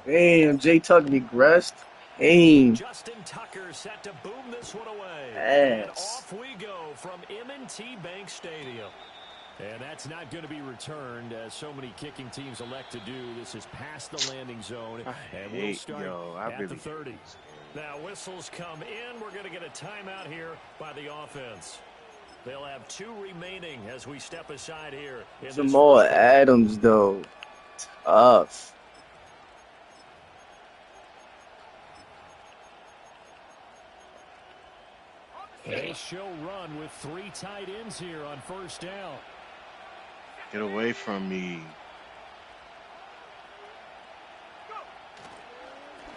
Damn, Jay Tuck regressed. Damn. Justin Tucker set to boom this one away. And Ass. off we go from M&T Bank Stadium. And that's not going to be returned, as so many kicking teams elect to do. This is past the landing zone, and we'll start at the 30. Now, whistles come in. We're going to get a timeout here by the offense. They'll have 2 remaining as we step aside here. Jamal Adams, though. Tough. They show run with 3 tight ends here on first down. Get away from me.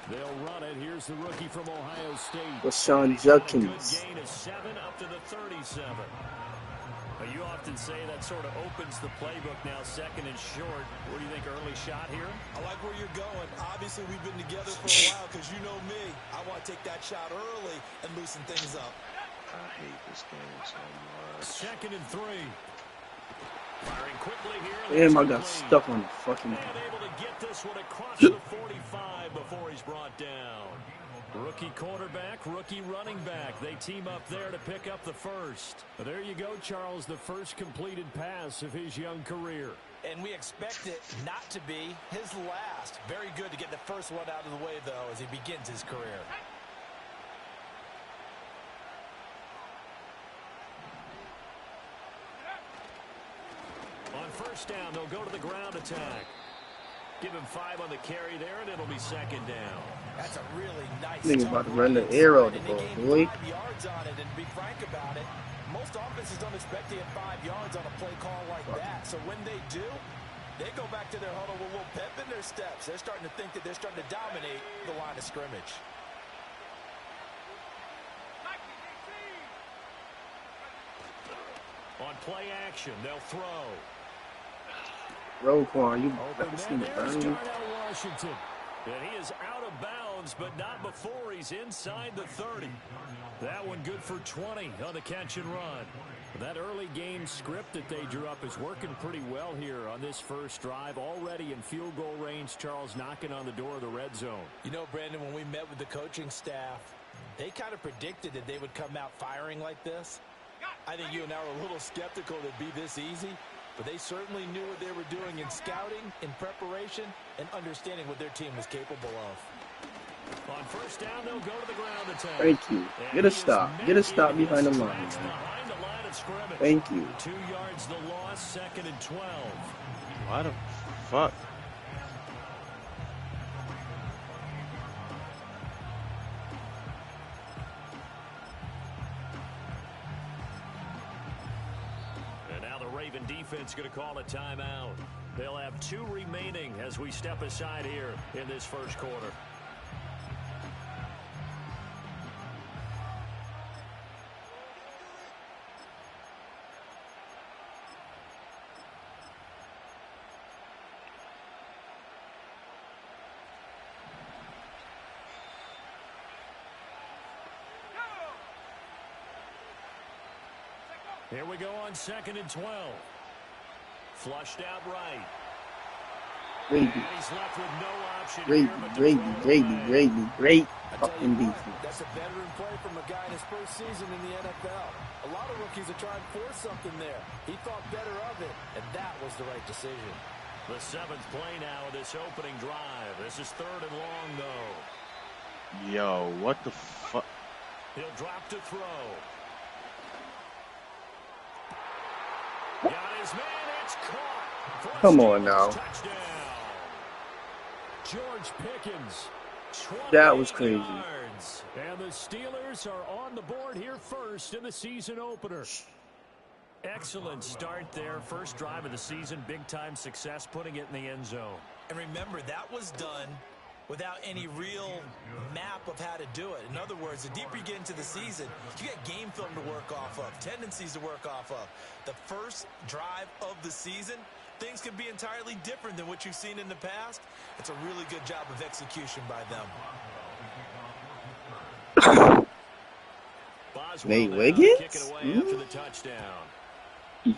They'll run it. Here's the rookie from Ohio State. Rashawn Judkins. Gain of 7 up to the 37. You often say that sort of opens the playbook now, second and short. What do you think, early shot here? I like where you're going. Obviously, we've been together for a while because you know me. I want to take that shot early and loosen things up. I hate this game so much. Second and 3. Firing quickly here. Damn, I got stuck on the fucking... And able to get this one across the 45 before he's brought down. Rookie quarterback, rookie running back. They team up there to pick up the first. There you go, Charles, the first completed pass of his young career. And we expect it not to be his last. Very good to get the first one out of the way, though, as he begins his career. On first down, they'll go to the ground attack. Give him 5 on the carry there, and it'll be second down. That's a really nice. Nigga about to run the arrow the ball, boy. 5 yards on it, and to be frank about it, most offenses don't expect to get 5 yards on a play call like that. So when they do, they go back to their huddle with a little pep in their steps. They're starting to think that they're starting to dominate the line of scrimmage. On play action, they'll throw. Roquan, you Darnell Washington. And he is out of bounds, but not before he's inside the 30. That one good for 20 on the catch and run. That early game script that they drew up is working pretty well here on this first drive. Already in field goal range, Charles knocking on the door of the red zone. You know, Brandon, when we met with the coaching staff, they kind of predicted that they would come out firing like this. I think you and I were a little skeptical that it'd be this easy. But they certainly knew what they were doing in scouting, in preparation, and understanding what their team was capable of. On first down, they'll go to the ground attack. Thank you. Get a stop. Get a stop behind the line. Thank you. 2 yards the loss, second and 12. Why the fuck? Defense going to call a timeout. They'll have 2 remaining as we step aside here in this first quarter. Here we go on second and 12. Flushed out right. Brady. He's left with no option Brady, great fucking defense. That's a veteran play from a guy in his first season in the NFL. A lot of rookies are trying to force something there. He thought better of it, and that was the right decision. The 7th play now of this opening drive. This is 3rd and long, though. Yo, what the fuck? He'll drop to throw. Got his man, it's caught. Come on now. Touchdown. George Pickens. That was crazy. Yards. And the Steelers are on the board here first in the season opener. Excellent start there. First drive of the season. Big-time success putting it in the end zone. And remember, that was done without any real map of how to do it. In other words, the deeper you get into the season, you get game film to work off of, tendencies to work off of. The first drive of the season, things can be entirely different than what you've seen in the past. It's a really good job of execution by them. Nate Wiggins? Kicking away after the touchdown. And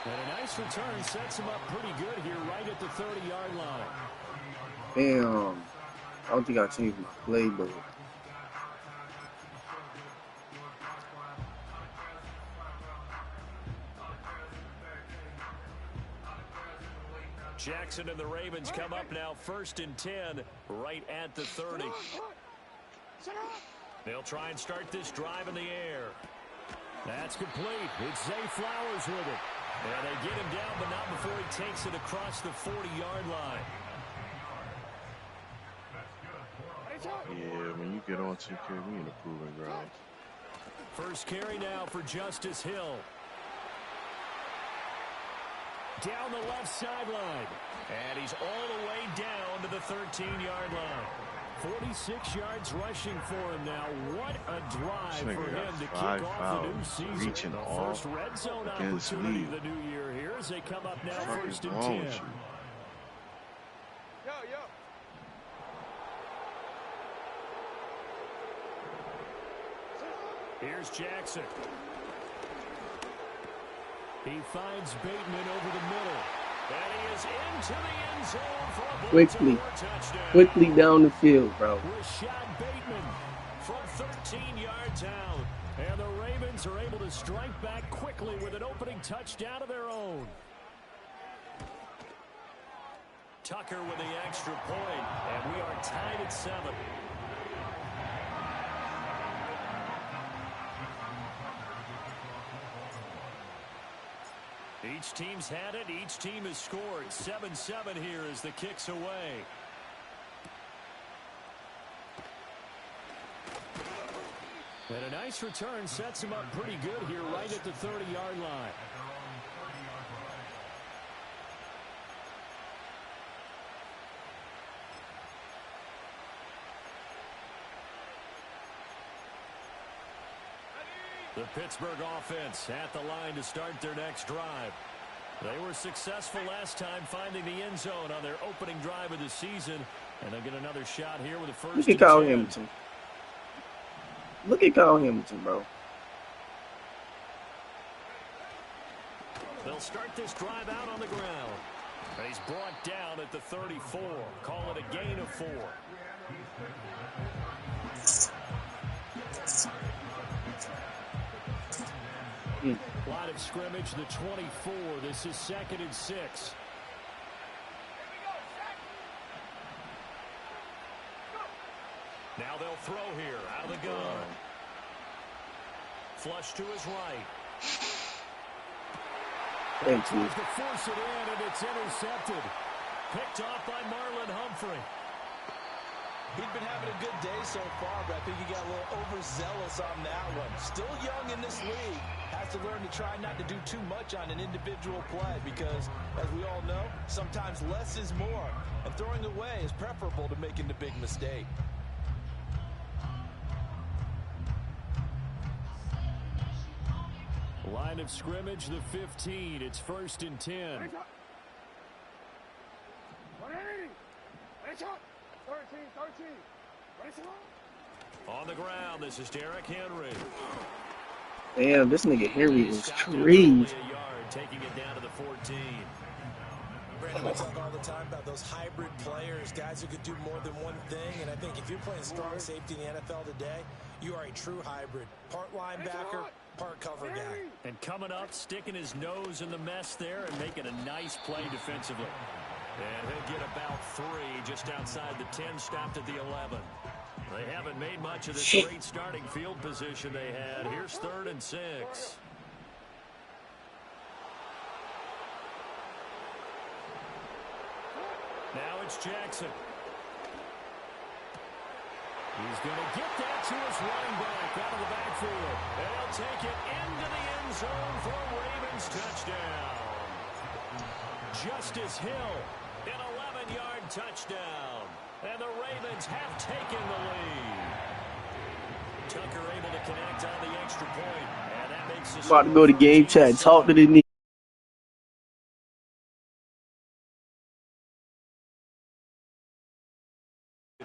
a nice return sets him up pretty good here right at the 30-yard line. Damn. I don't think I changed my playbook. Jackson and the Ravens come up now 1st and 10 right at the 30. They'll try and start this drive in the air. That's complete. It's Zay Flowers with it. And they get him down, but not before he takes it across the 40-yard line. Yeah, when you get on 2K, we in a proving ground. First carry now for Justice Hill. Down the left sideline. And he's all the way down to the 13-yard line. 46 yards rushing for him now. What a drive for him to kick off the new season. Reaching the first red zone opportunity of the new year here as they come up now 1st and 10. Here's Jackson. He finds Bateman over the middle. And he is into the end zone for a touchdown. Quickly down the field, bro. Rashad Bateman from 13 yards out. And the Ravens are able to strike back quickly with an opening touchdown of their own. Tucker with the extra point. And we are tied at 7. Each team's had it. Each team has scored. 7-7 here as the kick's away. And a nice return sets him up pretty good here right at the 30-yard line. The Pittsburgh offense at the line to start their next drive. They were successful last time finding the end zone on their opening drive of the season. And they'll get another shot here with a first. Look at Kyle Hamilton. Look at Kyle Hamilton, bro. They'll start this drive out on the ground. And he's brought down at the 34. Call it a gain of 4. Line of scrimmage, the 24. This is 2nd and 6. Now they'll throw here out of the gun. Flush to his right. Thank you. Tries to force it in, and it's intercepted. Picked off by Marlon Humphrey. He's been having a good day so far, but I think he got a little overzealous on that one. Still young in this league. Has to learn to try not to do too much on an individual play because, as we all know, sometimes less is more. And throwing away is preferable to making the big mistake. Line of scrimmage, the 15. It's 1st and 10. On the ground, this is Derrick Henry. Damn, this nigga Henry is crazy. Taking it down to the 14. Brandon, we talk all the time about those hybrid players, guys who could do more than one thing. And I think if you're playing strong safety in the NFL today, you are a true hybrid. Part linebacker, part cover guy. And coming up, sticking his nose in the mess there and making a nice play defensively. And he'll get about 3 just outside the 10, stopped at the 11. They haven't made much of this great starting field position they had. Here's 3rd and 6. Now it's Jackson. He's going to get that to his running back out of the backfield. And he'll take it into the end zone for a Ravens touchdown. Justice Hill, an 11-yard touchdown. And the Ravens have taken the lead. Tucker able to connect on the extra point. And that makes the About to go to game chat. Talk to the nigga.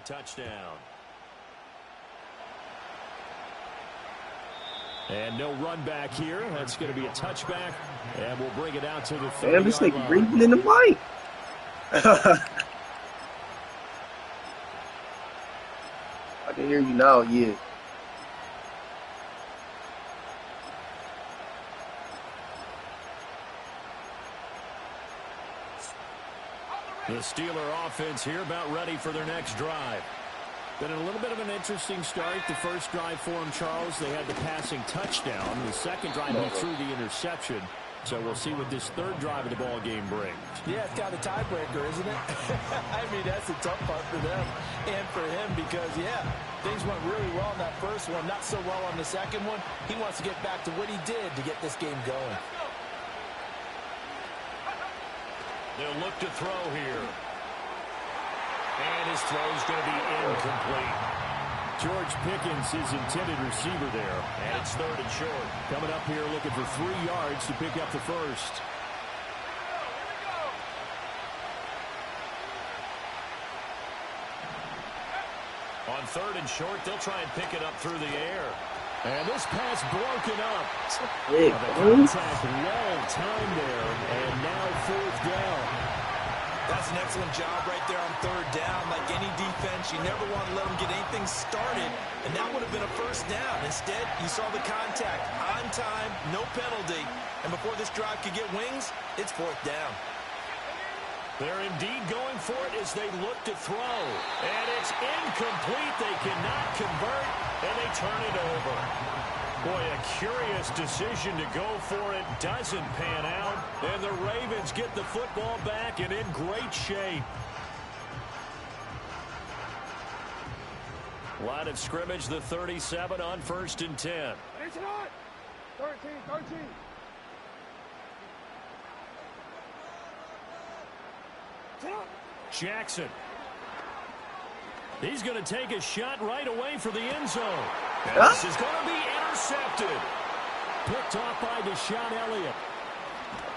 touchdown. And no run back here. That's going to be a touchback. And we'll bring it out to the 30-yard line. Damn, this nigga breathing in the mic. I can hear you now, yeah. The Steeler offense here about ready for their next drive. Been a little bit of an interesting start. The first drive for him, Charles, they had the passing touchdown. The second drive, he threw the interception. So we'll see what this third drive of the ball game brings. Yeah, it's kind of a tiebreaker, isn't it? I mean, that's a tough part for them and for him because, yeah, things went really well in that first one, not so well on the second one. He wants to get back to what he did to get this game going. They'll look to throw here. And his throw is going to be incomplete. George Pickens, his intended receiver there. And it's 3rd and short. Coming up here looking for 3 yards to pick up the first. On 3rd and short, they'll try and pick it up through the air. And this pass broken up. Big, contact, long time there. And now 4th down. That's an excellent job right there on 3rd down. Like any defense, you never want to let them get anything started, and that would have been a first down. Instead, you saw the contact on time, no penalty, and before this drive could get wings, it's 4th down. They're indeed going for it as they look to throw, and it's incomplete. They cannot convert, and they turn it over. Boy, a curious decision to go for it. Doesn't pan out. And the Ravens get the football back and in great shape. Line of scrimmage, the 37 on 1st and 10. 13. Jackson. He's going to take a shot right away for the end zone. And this is going to be intercepted. Picked off by Deshaun Elliott.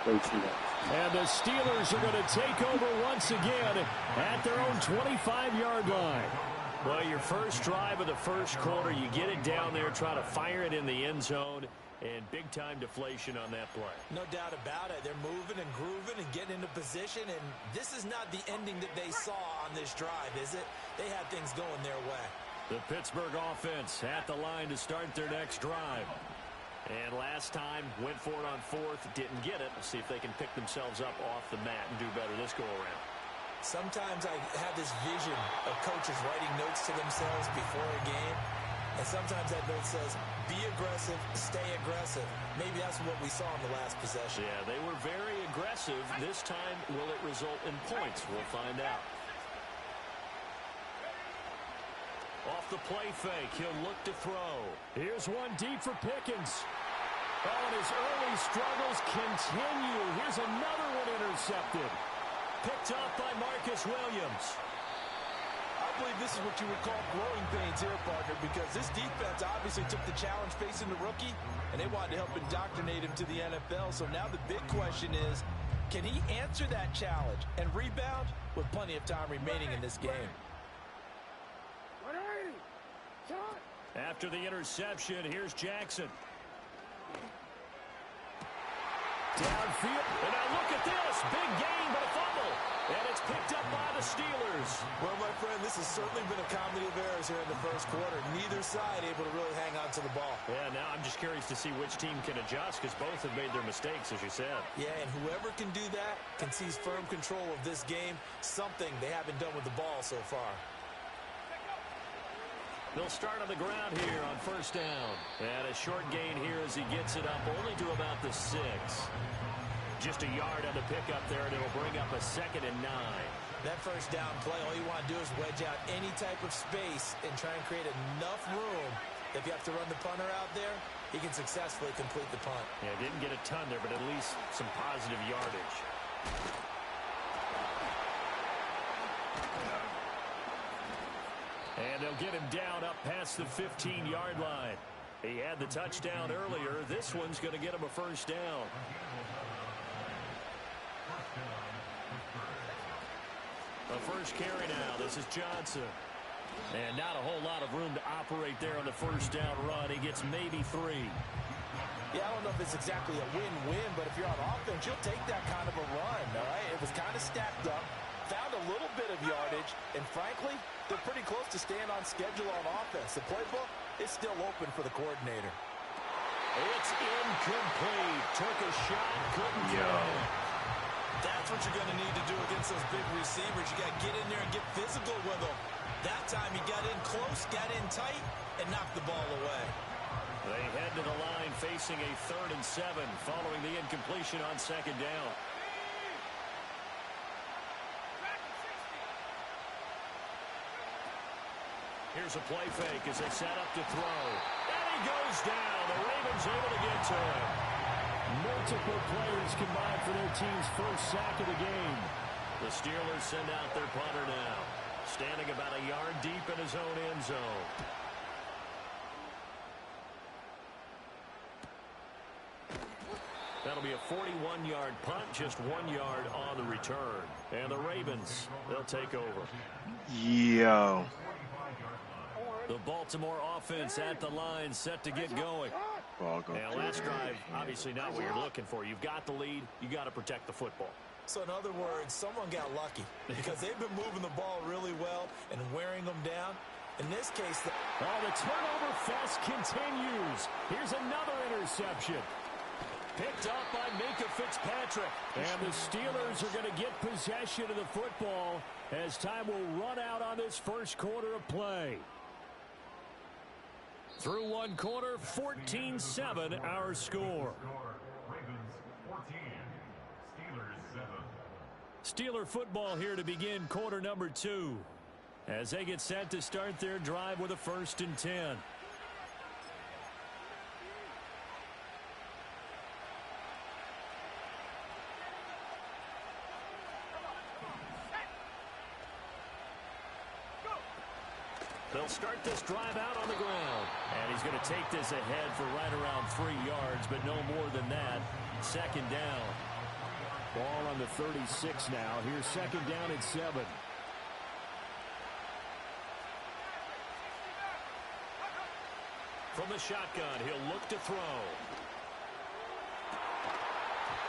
And the Steelers are going to take over once again at their own 25-yard line. Well, your first drive of the first quarter, you get it down there, try to fire it in the end zone, and big-time deflation on that play. No doubt about it. They're moving and grooving and getting into position, and this is not the ending that they saw on this drive, is it? They had things going their way. The Pittsburgh offense at the line to start their next drive. And last time, went for it on 4th, didn't get it. We'll see if they can pick themselves up off the mat and do better this go-around. Sometimes I have this vision of coaches writing notes to themselves before a game, and sometimes that note says, be aggressive, stay aggressive. Maybe that's what we saw in the last possession. Yeah, they were very aggressive. This time, will it result in points? We'll find out. Off the play fake, he'll look to throw. Here's one deep for Pickens. Oh, and his early struggles continue. Here's another one intercepted. Picked off by Marcus Williams. I believe this is what you would call growing pains here, partner, because this defense obviously took the challenge facing the rookie, and they wanted to help indoctrinate him to the NFL. So now the big question is, can he answer that challenge and rebound with plenty of time remaining in this game? After the interception, here's Jackson. Downfield, and now look at this. Big gain, but a fumble. And it's picked up by the Steelers. Well, my friend, this has certainly been a comedy of errors here in the first quarter. Neither side able to really hang on to the ball. Yeah, now I'm just curious to see which team can adjust because both have made their mistakes, as you said. Yeah, and whoever can do that can seize firm control of this game, something they haven't done with the ball so far. They'll start on the ground here on 1st down. And a short gain here as he gets it up only to about the 6. Just a yard on the pickup there, and it'll bring up a 2nd and 9. That first down play, all you want to do is wedge out any type of space and try and create enough room. If you have to run the punter out there, he can successfully complete the punt. Yeah, didn't get a ton there, but at least some positive yardage. And they'll get him down up past the 15-yard line. He had the touchdown earlier. This one's going to get him a first down. A first carry now. This is Johnson. And not a whole lot of room to operate there on the first down run. He gets maybe 3. Yeah, I don't know if it's exactly a win-win, but if you're on offense, you'll take that kind of a run, all right? It was kind of stacked up, found a little bit of yardage, and frankly, they're pretty close to staying on schedule on offense. The playbook is still open for the coordinator. It's incomplete. Took a shot, couldn't throw it. That's what you're going to need to do against those big receivers. You got to get in there and get physical with them. That time he got in close, got in tight, and knocked the ball away. They head to the line facing a 3rd and 7 following the incompletion on 2nd down. Here's a play fake as they set up to throw. And he goes down. The Ravens able to get to him. Multiple players combined for their team's first sack of the game. The Steelers send out their punter now, standing about a yard deep in his own end zone. That'll be a 41-yard punt, just 1 yard on the return. And the Ravens, they'll take over. Yo. The Baltimore offense at the line, set to get going. Now, last drive, obviously not what you're looking for. You've got the lead. You got to protect the football. So, in other words, someone got lucky because they've been moving the ball really well and wearing them down. In this case, the turnover fest continues. Here's another interception. Picked up by Minkah Fitzpatrick. And the Steelers are going to get possession of the football as time will run out on this first quarter of play. Through one quarter, 14-7 our score. Steeler football here to begin quarter number 2 as they get set to start their drive with a 1st and 10. They'll start this drive out on the ground. And he's going to take this ahead for right around 3 yards, but no more than that. 2nd down. Ball on the 36 now. Here's 2nd down and 7. From the shotgun, he'll look to throw.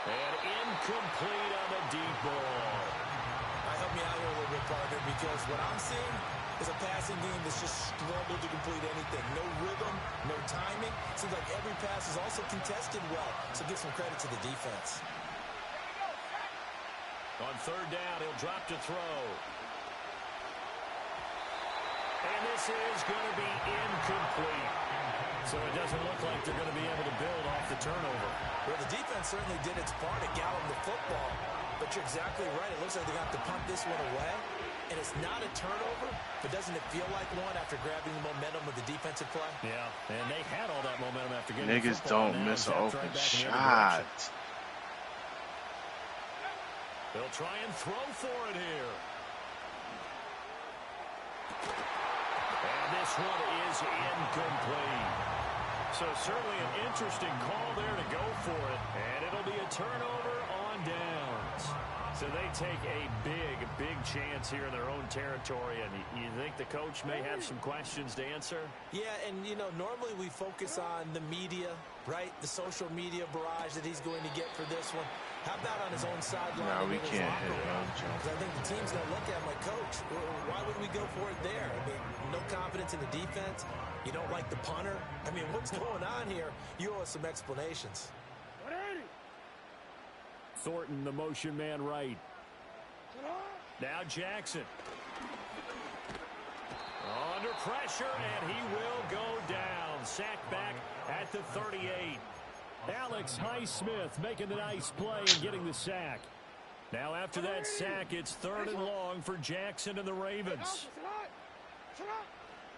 And incomplete on the deep ball. Help me out here a little bit, partner, because what I'm seeing is a passing game that's just struggled to complete anything. No rhythm, no timing. Seems like every pass is also contested well. So give some credit to the defense. On 3rd down, he'll drop to throw. And this is going to be incomplete. So it doesn't look like they're going to be able to build off the turnover. Well, the defense certainly did its part at galloping the football. But you're exactly right. It looks like they got to punt this one away. And it's not a turnover, but doesn't it feel like one after grabbing the momentum of the defensive play? Yeah, and they had all that momentum after getting Niggas the football. Don't miss an open shot. They'll try and throw for it here. And this one is incomplete. So certainly an interesting call there to go for it. And it'll be a turnover on downs. So they take a big chance here in their own territory. And you think the coach may have some questions to answer? Yeah, and, you know, normally we focus on the media, right? The social media barrage that he's going to get for this one. How about on his own sideline? No, we can't hit it on Joe. Because I think the team's going to look at him like, Coach, why would we go for it there? I mean, no confidence in the defense. You don't like the punter. I mean, what's going on here? You owe us some explanations. Thornton, the motion man right. Now Jackson. Under pressure, and he will go down. Sacked back at the 38. Alex Highsmith making the nice play and getting the sack. Now after that sack, it's 3rd and long for Jackson and the Ravens.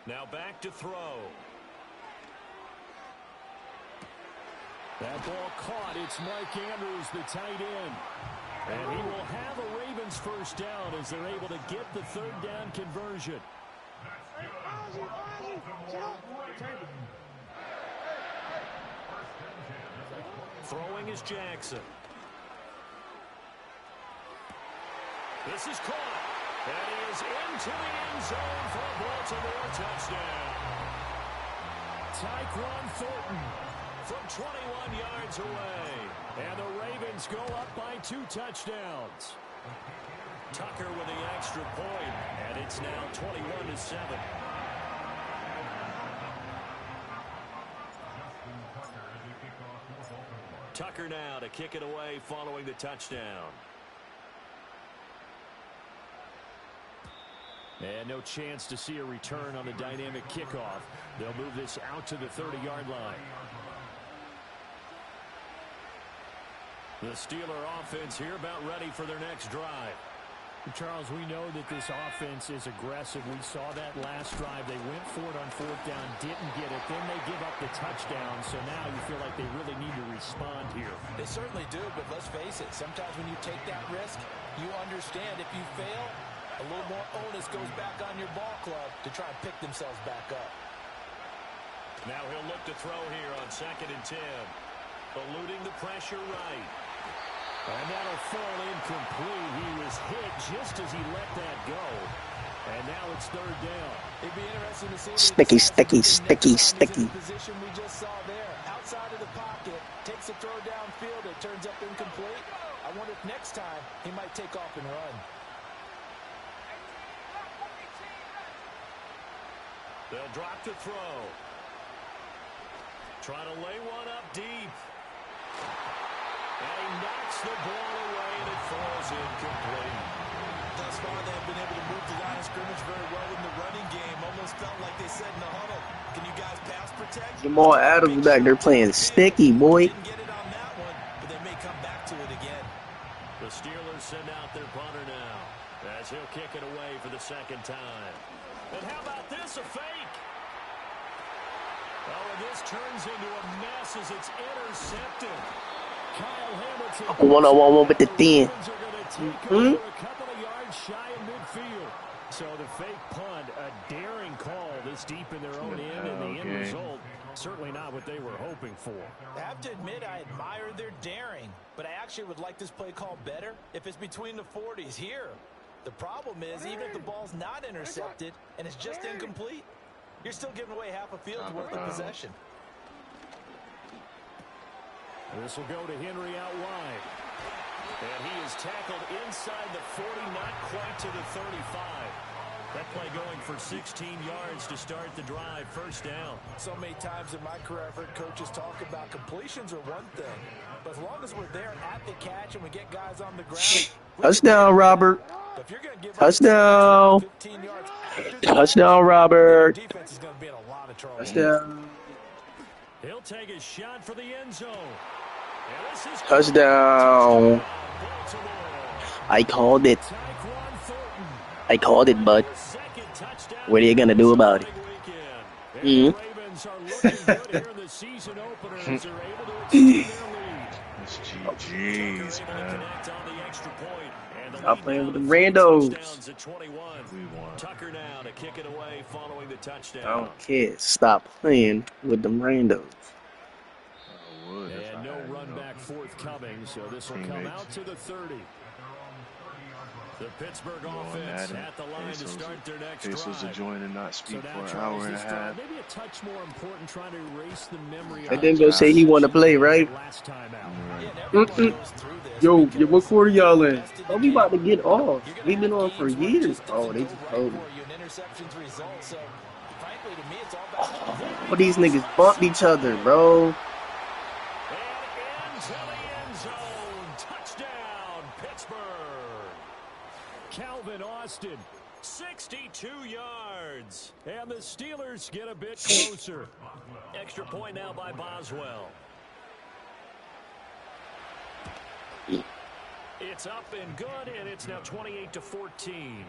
Now back to throw. That ball caught. It's Mark Andrews, the tight end. And he will have a Ravens first down as they're able to get the 3rd down conversion. Throwing is Jackson. This is caught. And he is into the end zone for a Baltimore touchdown. Tyquan Thornton from 21 yards away. And the Ravens go up by 2 touchdowns. Tucker with the extra point, and it's now 21-7. Tucker now to kick it away following the touchdown. And no chance to see a return on the dynamic kickoff. They'll move this out to the 30-yard line. The Steeler offense here about ready for their next drive. Charles, we know that this offense is aggressive. We saw that last drive. They went for it on 4th down, didn't get it. Then they give up the touchdown. So now you feel like they really need to respond here. They certainly do, but let's face it. Sometimes when you take that risk, you understand if you fail, a little more onus goes back on your ball club to try and pick themselves back up. Now he'll look to throw here on 2nd and 10. Eluding the pressure right. And that'll fall incomplete. He was hit just as he let that go. And now it's 3rd down. It'd be interesting to see. Sticky, sticky, sticky, sticky. The position we just saw there. Outside of the pocket. Takes a throw downfield. It turns up incomplete. I wonder if next time he might take off and run. They'll drop the throw. Trying to lay one up deep. And he knocks the ball away, and it falls incomplete. Thus far, they've been able to move the line of scrimmage very well in the running game. Almost felt like they said in the huddle, can you guys pass protect? Jamal Adams back there playing sticky, boy. Didn't get it on that one, but they may come back to it again. The Steelers send out their punter now, as he'll kick it away for the 2nd time. And how about this, a fake? Oh, and this turns into a mess as it's intercepted. Kyle Hamilton. One-on-one with the 10. A couple of yards shy of midfield. So the fake punt, a daring call this deep in their own end, and the end result, certainly not what they were hoping for. I have to admit, I admire their daring, but I actually would like this play call better if it's between the 40s here. The problem is, even if the ball's not intercepted and it's just incomplete, you're still giving away half a field's worth of possession. This will go to Henry out wide. And he is tackled inside the 40, not quite to the 35. That play going for 16 yards to start the drive, 1st down. So many times in my career, I've heard coaches talk about completions are one thing, but as long as we're there at the catch and we get guys on the ground. Touchdown, Robert. If you're going to give Touchdown. 15 yards Touchdown, Robert. defense is going to be in a lot of trouble. Touchdown. He'll take a shot for the end zone. And this is Touchdown. I called it. Tyquan Thornton. I called it, bud. Second touchdown. What are you going to do about it? And the Ravens are looking good here in the season opener as they're able to extend their lead. It's GG's, man. Stop playing with the randos. We won. Tucker now to kick it away following the touchdown. I don't care. Stop playing with them randos. I would if And I no had, run back forthcoming, so this will come out to the 30. The Pittsburgh offense at the line to start their next drive. Pesos to join and not speak So now, for an Charles, hour and a this drive, half. maybe a touch more important, trying to erase the memory And of then go say he want to play, right? last time out. Yo, what quarter y'all in? Oh, we about to get off. We've been on for years. Oh, they just told me. Oh, these niggas bumped each other, bro. And into the end zone. Touchdown, Pittsburgh. Calvin Austin, 62 yards. And the Steelers get a bit closer. Extra point now by Boswell. It's up and good, and it's now 28-14.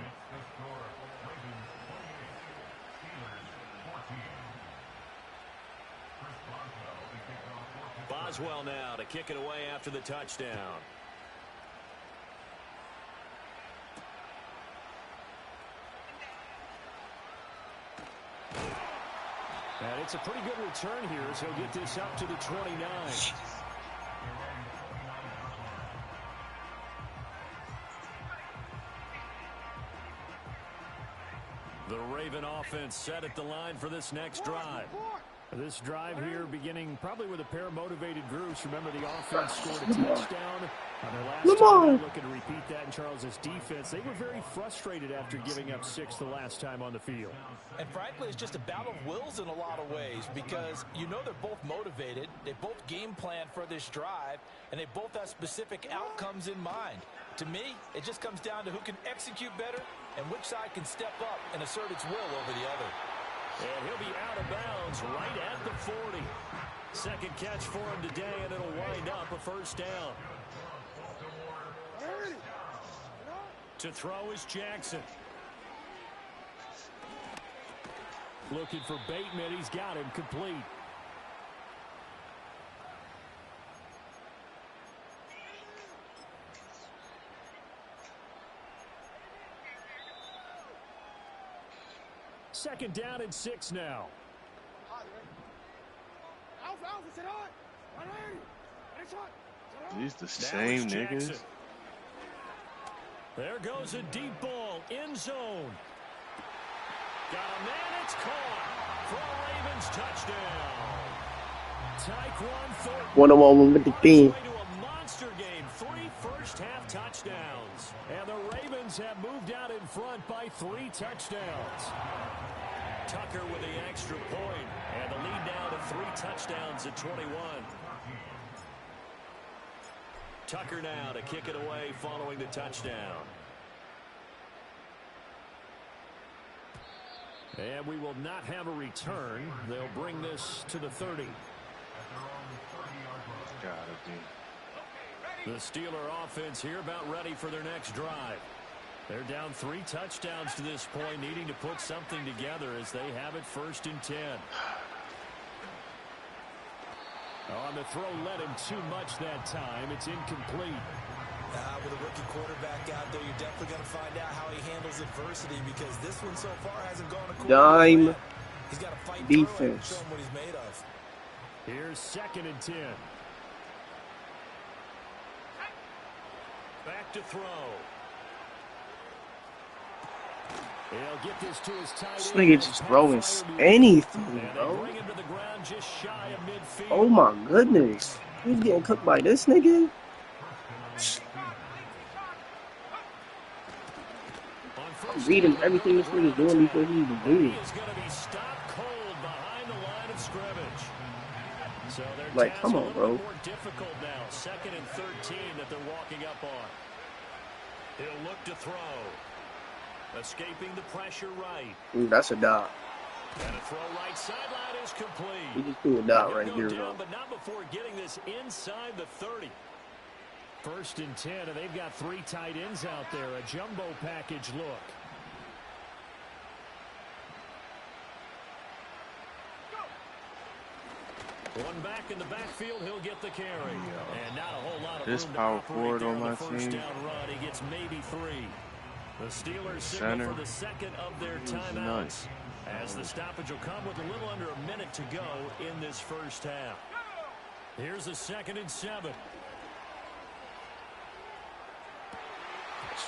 Boswell now to kick it away after the touchdown. And it's a pretty good return here as he'll get this up to the 29. offense set at the line for this next drive. This drive here beginning probably with a pair of motivated groups. Remember, the offense scored a touchdown on their last time. Looking to repeat that in Charles's defense. They were very frustrated after giving up 6 the last time on the field. And frankly, it's just a battle of wills in a lot of ways because you know they're both motivated. They both game plan for this drive, and they both have specific outcomes in mind. To me, it just comes down to who can execute better and which side can step up and assert its will over the other. And he'll be out of bounds right at the 40. Second catch for him today, and it'll wind up a first down. To throw is Jackson. Looking for Bateman. He's got him complete. Second down and 6 now. These the same niggas. There goes a deep ball. End zone. Got a man. It's caught for a Ravens touchdown. Tyquan Thornton. One-on-one with the team. A monster game. 3 first-half touchdowns. And the Ravens have moved out in front by 3 touchdowns. Tucker with the extra point, and the lead now to 3 touchdowns at 21. Tucker now to kick it away following the touchdown. And we will not have a return. They'll bring this to the 30. Gotta be. The Steeler offense here about ready for their next drive. They're down 3 touchdowns to this point, needing to put something together as they have it 1st and 10. On the throw, led him too much that time. It's incomplete. With a rookie quarterback out there, you're definitely going to find out how he handles adversity because this one so far hasn't gone according to plan. He's got to fight defense. Show him what he's made of. Here's 2nd and 10. Back to throw. He'll get this to his tight end. This nigga just throwing anything, bro. Oh my goodness. He's getting cooked by this nigga. I'm reading everything this nigga's doing before he even doing it. Like, come on, bro. Difficult now. 2nd and 13 that they're walking up on. He'll look to throw. Escaping the pressure right. Ooh, that's a dot. And a throw right sideline is complete. He just threw a dot right here, down, but not before getting this inside the 30. 1st and 10, and they've got 3 tight ends out there. A jumbo package look. One back in the backfield, he'll get the carry. And not a whole lot of this room power to forward on my first team. Down run. He gets maybe 3. The Steelers signal for the 2nd of their timeouts. As the stoppage will come with a little under a minute to go in this first half. Here's a 2nd and 7.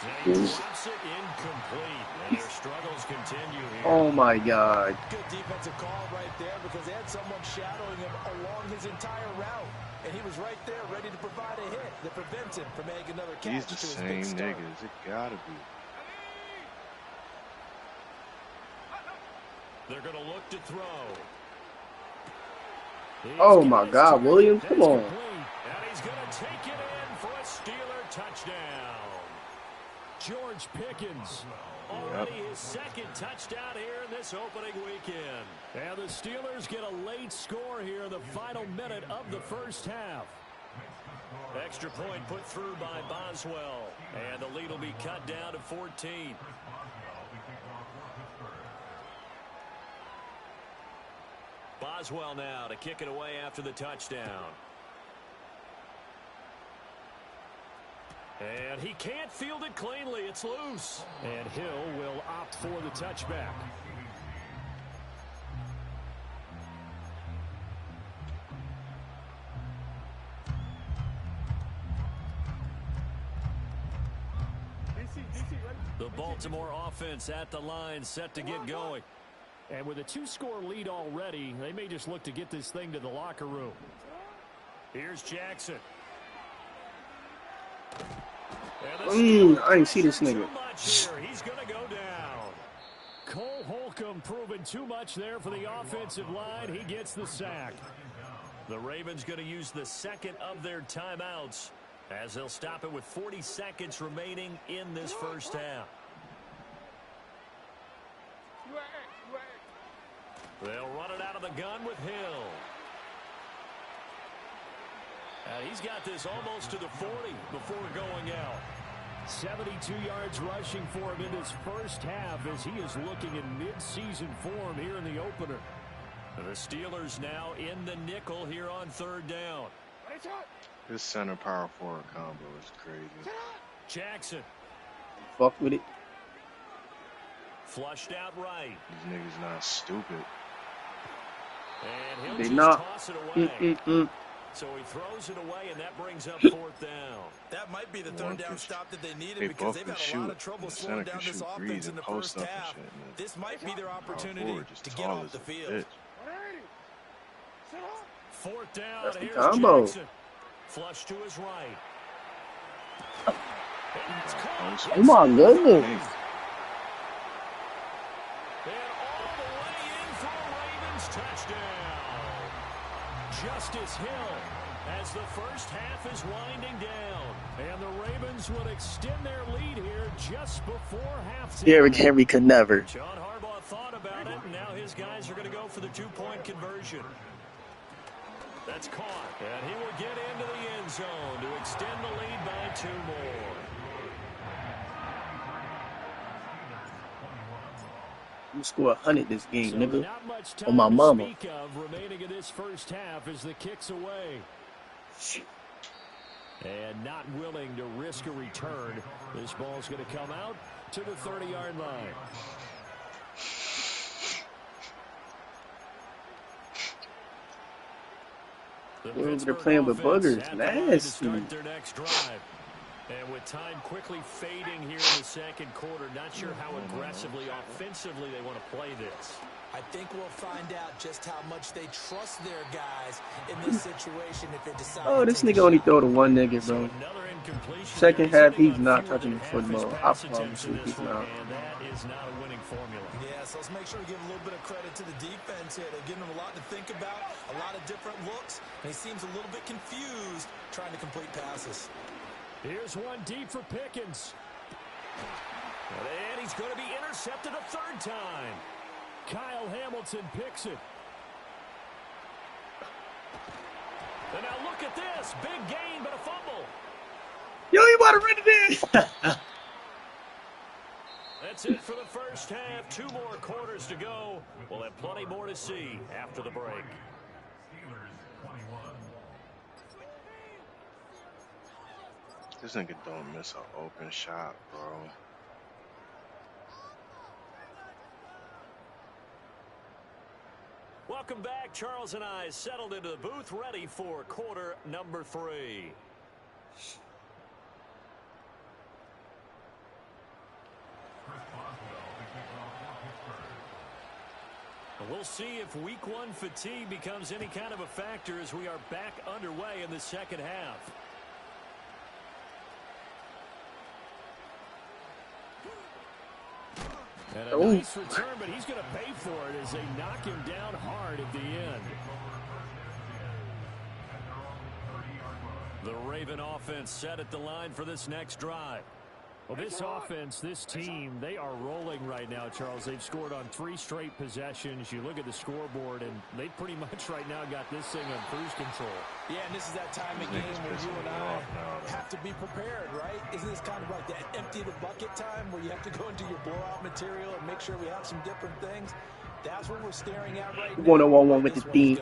Now he drops it incomplete. And their struggles continue here. Oh my God. Good defensive call right there because they had someone shadowing him along his entire route. And he was right there ready to provide a hit that prevents him from making another catch. These the same niggas. It gotta be. They're going to look to throw. Oh my God, Williams, come on. And he's going to take it in for a Steeler touchdown. George Pickens, already his 2nd touchdown here in this opening weekend. And the Steelers get a late score here in the final minute of the first half. Extra point put through by Boswell. And the lead will be cut down to 14. Boswell now to kick it away after the touchdown. And he can't field it cleanly. It's loose. And Hill will opt for the touchback. The Baltimore offense at the line set to get going. And with a 2-score lead already, they may just look to get this thing to the locker room. Here's Jackson. I didn't see this nigga. He's going to go down. Cole Holcomb proving too much there for the offensive line. He gets the sack. The Ravens going to use the second of their timeouts as they'll stop it with 40 seconds remaining in this first half. They'll run it out of the gun with Hill. And he's got this almost to the 40 before going out. 72 yards rushing for him in his first half as he is looking in mid-season form here in the opener. The Steelers now in the nickel here on third down. This center power forward combo is crazy. Jackson. Fuck with it. Flushed out right. These niggas not stupid. And he'll They just not. toss it away. So he throws it away, and that brings up fourth down. That might be the third down stop that they needed they because they've both had can a lot shoot. of trouble The slowing center down can this shoot offense threes in and the post first up and half. shit, man. This might be their Power opportunity forward just to get tall off as the a field. bitch. Fourth down. That's the Here's combo. Jackson. Flush to his right. And it's caught. Oh my goodness. And all the way in for a Ravens touchdown. Justice Hill as the first half is winding down. And the Ravens would extend their lead here just before halftime. Derrick Henry could never. John Harbaugh thought about it, and now his guys are going to go for the two-point conversion. That's caught, and he will get into the end zone to extend the lead by 2 more. You score 100 this game, So nigga. not much On time my to mama. speak of remaining in this first half as the kick's away. And not willing to risk a return. This ball's going to come out to the 30-yard line. They're playing with buggers. Nasty. Their next drive. And with time quickly fading here in the second quarter, not sure how aggressively, offensively they want to play this. I think we'll find out just how much they trust their guys in this situation if they decide. Oh, this nigga only throw to one nigga, bro. Another incompletion. Second half, he's not Fewer touching than the half his football. I pass promise attempts in you, this he's one, not. and that is not a winning formula. Yeah, so let's make sure we give a little bit of credit to the defense here. They're giving him a lot to think about, a lot of different looks, and he seems a little bit confused trying to complete passes. Here's one deep for Pickens. And he's going to be intercepted a third time. Kyle Hamilton picks it. And now look at this. Big gain, but a fumble. Yo, you about to run it in. That's it for the first half. 2 more quarters to go. We'll have plenty more to see after the break. This nigga don't miss an open shot, bro. Welcome back. Charles and I settled into the booth ready for quarter number 3. We'll see if week 1 fatigue becomes any kind of a factor as we are back underway in the second half. And a nice return, but he's going to pay for it as they knock him down hard at the end. The Raven offense set at the line for this next drive. Well, this offense, this team, they are rolling right now, Charles. They've scored on 3 straight possessions. You look at the scoreboard, and they pretty much right now got this thing on cruise control. Yeah, and this is that time of game where you and I have to be prepared, right? Isn't this kind of like that empty the bucket time where you have to go into your blowout material and make sure we have some different things? That's what we're staring at right now. 1-on-1 with the team.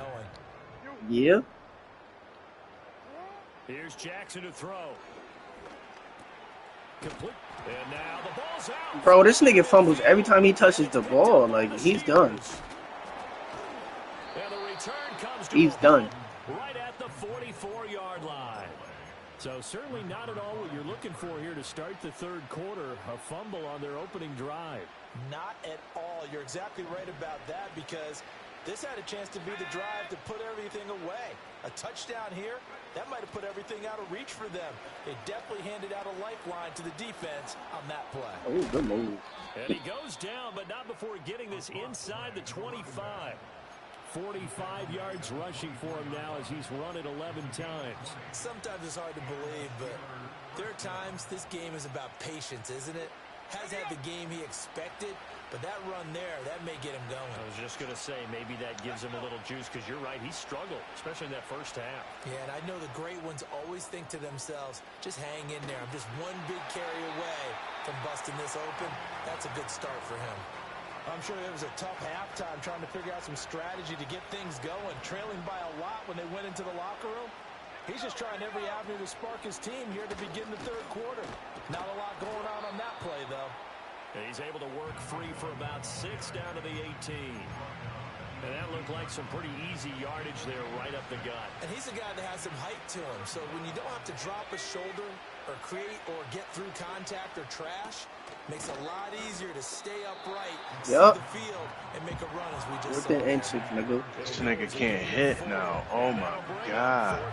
Yeah. Here's Jackson to throw. Complete. And now the ball's out. Bro, this nigga fumbles every time he touches the ball. Like, he's done. And the return comes to He's done. right at the 44-yard line. So certainly not at all what you're looking for here to start the third quarter. A fumble on their opening drive. Not at all. You're exactly right about that, because this had a chance to be the drive to put everything away. A touchdown here, that might have put everything out of reach for them. It definitely handed out a lifeline to the defense on that play. Oh, good move. And he goes down, but not before getting this inside the 25. 45 yards rushing for him now as he's run it 11 times. Sometimes it's hard to believe, but there are times this game is about patience, isn't it? Has had the game he expected, but that run there, that may get him going. I was just going to say, maybe that gives him a little juice, because you're right, he struggled, especially in that first half. Yeah, and I know the great ones always think to themselves, just hang in there. I'm just one big carry away from busting this open. That's a good start for him. I'm sure it was a tough halftime trying to figure out some strategy to get things going, trailing by a lot when they went into the locker room. He's just trying every avenue to spark his team here to begin the third quarter. Not a lot going on that play, though. And he's able to work free for about 6 down to the 18. And that looked like some pretty easy yardage there right up the gut. And he's a guy that has some height to him, so when you don't have to drop a shoulder or create or get through contact or trash, makes it a lot easier to stay upright, see the field, and make a run, as we just saw. What the inches, nigga? This nigga can't hit now. Oh my God.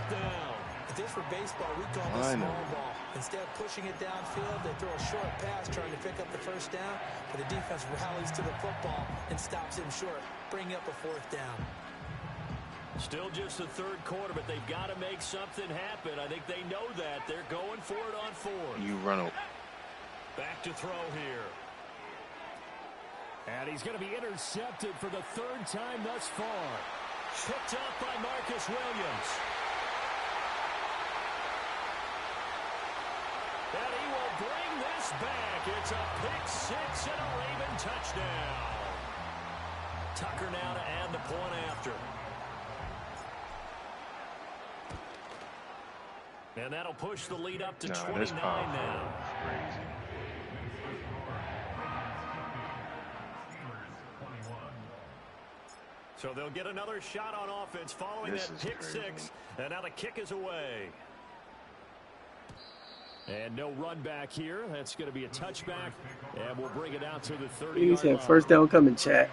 If this were baseball, we call this small ball. Instead of pushing it downfield, they throw a short pass trying to pick up the first down, but the defense rallies to the football and stops him short, bringing up a fourth down. Still just the third quarter, but they've got to make something happen. I think they know that. They're going for it on fourth. You run away. Back to throw here. And he's going to be intercepted for the third time thus far. Picked up by Marcus Williams. And he will bring this back. It's a pick-6 and a Raven touchdown. Tucker now to add the point after. And that'll push the lead up to 29 now. Crazy. So they'll get another shot on offense following that pick-6. And now the kick is away. And no run back here. That's going to be a touchback. And we'll bring it out to the 30-yard line. He said first down coming, chat.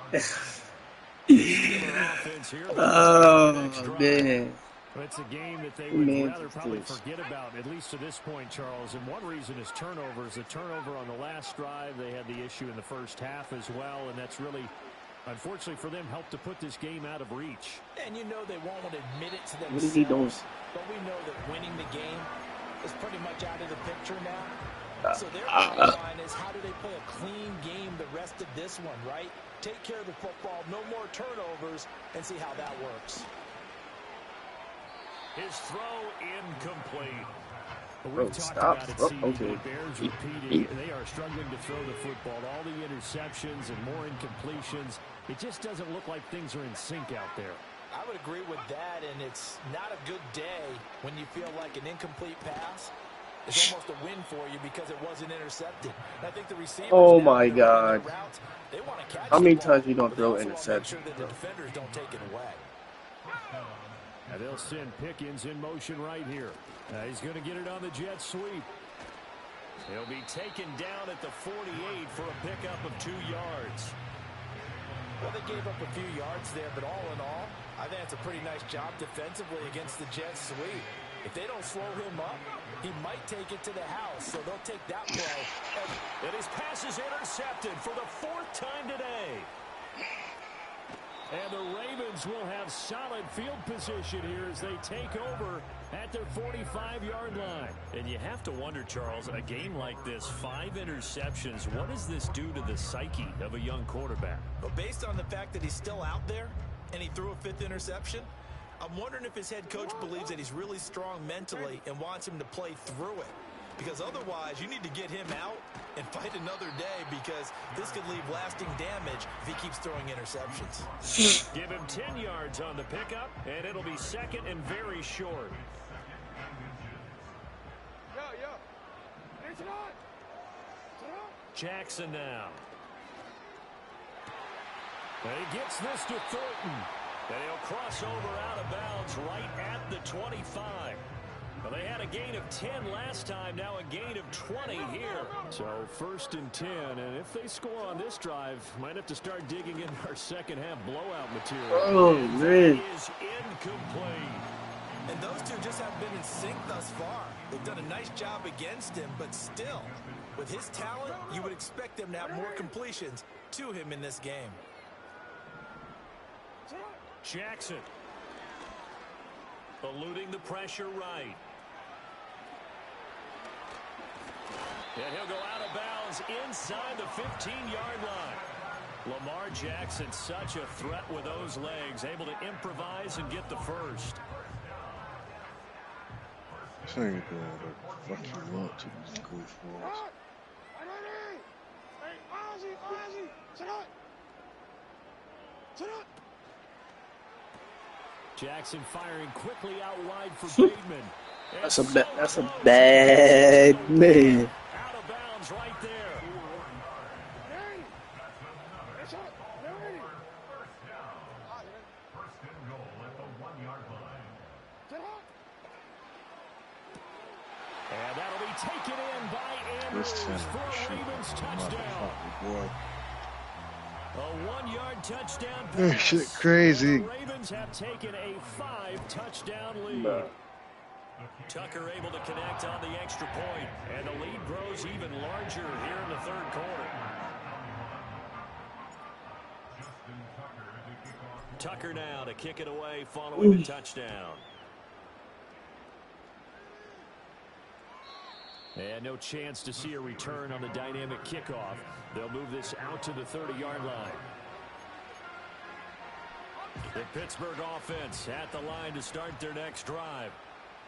Oh, man. It's a game that they would rather probably forget about, at least to this point, Charles. And one reason is turnovers. The turnover on the last drive, they had the issue in the first half as well. And that's really, unfortunately for them, helped to put this game out of reach. And you know they won't admit it to themselves. What is he doing? But we know that winning the game is pretty much out of the picture now. So their line is, how do they play a clean game the rest of this one, right? Take care of the football, no more turnovers, and see how that works. His throw incomplete. Bro, stop. Okay. The Bears repeating, they are struggling to throw the football. All the interceptions and more incompletions. It just doesn't look like things are in sync out there. I would agree with that, and it's not a good day when you feel like an incomplete pass is almost a win for you because it wasn't intercepted. And I think the receivers, oh my God. Routes, they want to catch how many times you don't throw interception? Sure that the defenders don't take it away. And they'll send Pickens in motion right here. He's going to get it on the jet sweep. He'll be taken down at the 48 for a pickup of 2 yards. Well, they gave up a few yards there, but all in all, I think it's a pretty nice job defensively against the jet sweep. If they don't slow him up, he might take it to the house, so they'll take that play. And his pass is intercepted for the 4th time today. And the Ravens will have solid field position here as they take over at their 45-yard line. And you have to wonder, Charles, a game like this, 5 interceptions, what does this do to the psyche of a young quarterback? But based on the fact that he's still out there and he threw a 5th interception, I'm wondering if his head coach believes that he's really strong mentally and wants him to play through it. Because otherwise, you need to get him out and fight another day, because this could leave lasting damage if he keeps throwing interceptions. Give him 10 yards on the pickup, and it'll be 2nd and very short. Jackson now. And he gets this to Thornton. And he'll cross over out of bounds right at the 25. Well, they had a gain of 10 last time, now a gain of 20 here. So 1st and 10, and if they score on this drive, might have to start digging in our second half blowout material. Oh, man. Is incomplete. And those two just haven't been in sync thus far. They've done a nice job against him, but still, with his talent, you would expect them to have more completions to him in this game. Jackson. Eluding the pressure right. And he'll go out of bounds inside the 15-yard line. Lamar Jackson, such a threat with those legs, able to improvise and get the first. This nigga doing what the fuck he want to these goofballs. Jackson firing quickly out wide for Bateman. That's a bad man. Out of bounds right there. And that'll be taken in by Andrews for a Ravens touchdown. Boy. A 1-yard touchdown pass. This shit crazy. The Ravens have taken a 5-touchdown lead. Tucker able to connect on the extra point, and the lead grows even larger here in the third quarter. Tucker now to kick it away following the touchdown. And no chance to see a return on the dynamic kickoff. They'll move this out to the 30-yard line. The Pittsburgh offense at the line to start their next drive.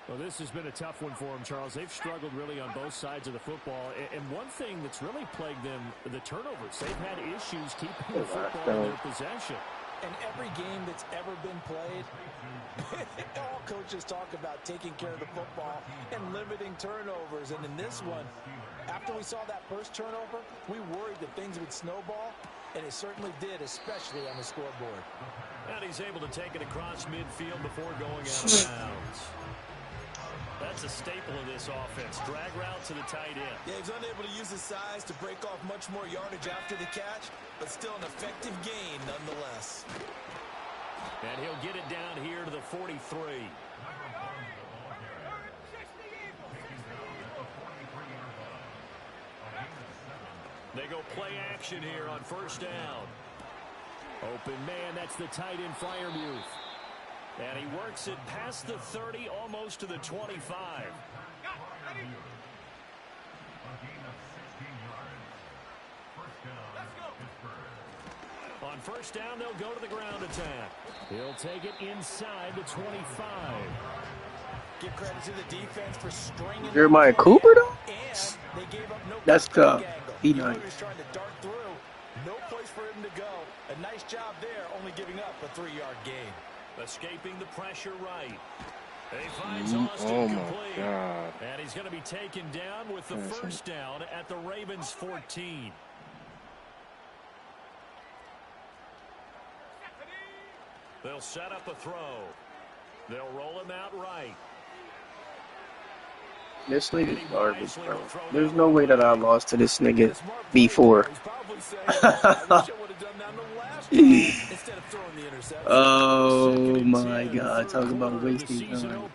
Well, this has been a tough one for them, Charles. They've struggled really on both sides of the football. And one thing that's really plagued them, the turnovers. They've had issues keeping the football in their possession. In every game that's ever been played, all coaches talk about taking care of the football and limiting turnovers. And in this one, after we saw that first turnover, we worried that things would snowball, and it certainly did, especially on the scoreboard. And he's able to take it across midfield before going out of bounds. That's a staple of this offense. Drag route to the tight end. Yeah, he's unable to use his size to break off much more yardage after the catch, but still an effective gain nonetheless. And he'll get it down here to the 43. They go play action here on first down. Open man, that's the tight end Freiermuth. And he works it past the 30, almost to the 25. On first down, they'll go to the ground attack. He'll take it inside the 25. Give credit to the defense for stringing. Jeremiah Cooper, though? And they gave up no That's tough. He He nice. was trying to dart through. No place for him to go. A nice job there, only giving up a 3-yard gain. Escaping the pressure right. He finds Austin complete. God. And he's going to be taken down with the first down at the Ravens 14. They'll set up a throw. They'll roll him out right. This nigga's garbage, bro. There's no way that I lost to this nigga before. Oh my God! Talk about wasting time.